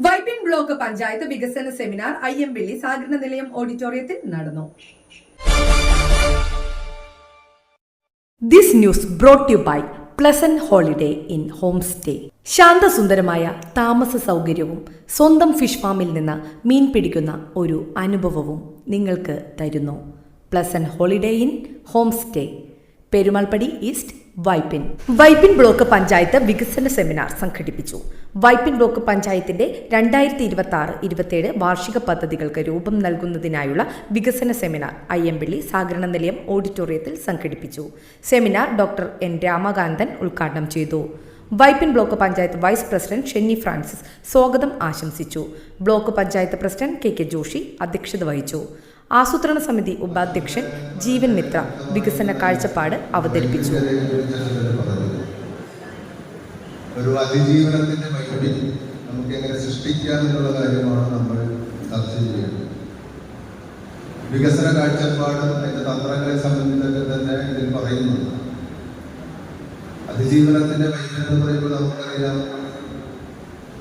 Vypin block panchayat വികസന seminar Ayyampilly സഹകരണ നിലയം ഓഡിറ്റോറിയത്തിൽ നടന്നു. This news brought to you by Pleasant Holiday in Homestay. ശാന്തസുന്ദരമായ താമസ സൗകര്യവും സ്വന്തം ഫിഷ് ഫാമിൽ നിന്ന് മീൻ പിടിക്കുന്ന ഒരു അനുഭവവും നിങ്ങൾക്ക് തരുന്നു. Pleasant holiday in homestay, Perumalpady east, Vypin. Vypin block panchayat വികസന സെമിനാർ സംഘടിപ്പിച്ചു. വൈപ്പിൻ ബ്ലോക്ക് പഞ്ചായത്തിന്റെ 2026-27 വാർഷിക പദ്ധതികൾക്ക് രൂപം നൽകുന്നതിനായുള്ള വികസന സെമിനാർ അയ്യമ്പള്ളി സഹകരണ നിലയം ഓഡിറ്റോറിയത്തിൽ സംഘടിപ്പിച്ചു. സെമിനാർ ഡോക്ടർ എൻ രാമകാന്തൻ ഉദ്ഘാടനം ചെയ്തു. Vypin block panchayat vice president Shenny Francis സ്വാഗതം ആശംസിച്ചു. Block panchayat president K Joshy അധ്യക്ഷത വഹിച്ചു. ആസൂത്രണ സമിതി ഉപാധ്യക്ഷൻ ജീവൻ മിത്ര വികസന കാഴ്ചപ്പാട് അവതരിപ്പിച്ചു. ഒരു അതിജീവനത്തിന്റെ വഴി നമുക്ക് എങ്ങനെ സൃഷ്ടിക്കാമെന്നുള്ള കാര്യമാണ് നമ്മൾ ചർച്ച ചെയ്യുന്നത്. വികസന കാഴ്ചപ്പാടും അതിന്റെ തന്ത്രങ്ങളെ സംബന്ധിച്ചൊക്കെ തന്നെ ഇതിൽ പറയുന്നുണ്ട്. അതിജീവനത്തിന്റെ വഴി എന്ന് പറയുമ്പോൾ നമുക്കറിയാം,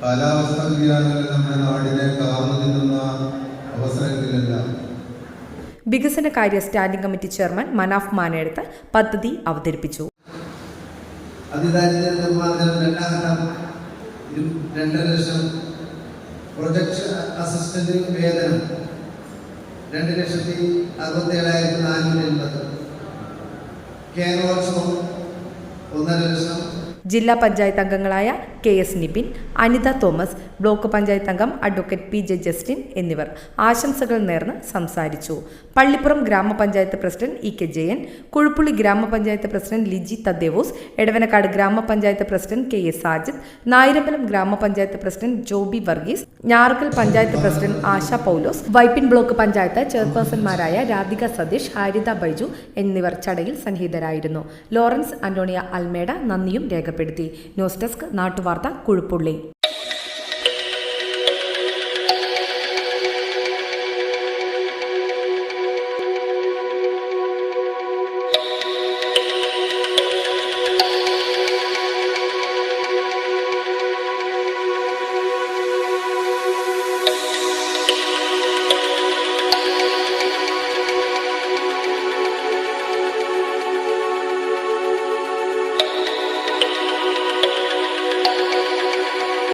കാലാവസ്ഥ വ്യതിയാനങ്ങൾ നമ്മുടെ നാടിനെ കാർന്നു തിന്നുന്ന അവസരങ്ങളിലെല്ലാം വികസന കാര്യ സ്റ്റാൻഡിംഗ് കമ്മിറ്റി ചെയർമാൻ മനാഫ് മാനേടത്ത് പദ്ധതി അവതരിപ്പിച്ചു. അതിദാരിദ്ര്യ നിർമ്മാർജ്ജനം 2 ലക്ഷം, പ്രൊജക്ട് അസിസ്റ്റന്റ് വേതനം 2,67,480, കേരളോത്സവം 1.5 ലക്ഷം. ജില്ലാ പഞ്ചായത്ത് അംഗങ്ങളായ KS നിപിൻ, അനിത തോമസ്, ബ്ലോക്ക് പഞ്ചായത്ത് അംഗം അഡ്വക്കേറ്റ് PJ ജസ്റ്റിൻ എന്നിവർ ആശംസകൾ നേർന്ന് സംസാരിച്ചു. പള്ളിപ്പുറം ഗ്രാമപഞ്ചായത്ത് പ്രസിഡന്റ് EK ജയൻ, കുഴുപ്പുള്ളി ഗ്രാമപഞ്ചായത്ത് പ്രസിഡന്റ് ലിജി തദ്ദേവോസ്, എടവനക്കാട് ഗ്രാമപഞ്ചായത്ത് പ്രസിഡന്റ് KS സാജിദ്, നായരമ്പലം ഗ്രാമപഞ്ചായത്ത് president Joby Varghese, Njarakkal panchayat president Asha Paulose, Vypin block panchayat ചെയർപേഴ്സൺമാരായ രാധിക സതീഷ്, ഹാരിത ബൈജു എന്നിവർ ചടങ്ങിൽ സന്നിഹിതരായിരുന്നു. ലോറൻസ് അന്റോണിയ അൽമേഡ നന്ദിയും രേഖപ്പെടുത്തി. ന്യൂസ് ഡെസ്ക്, നാട്ടുവാർത്ത, കുഴുപ്പുള്ളി.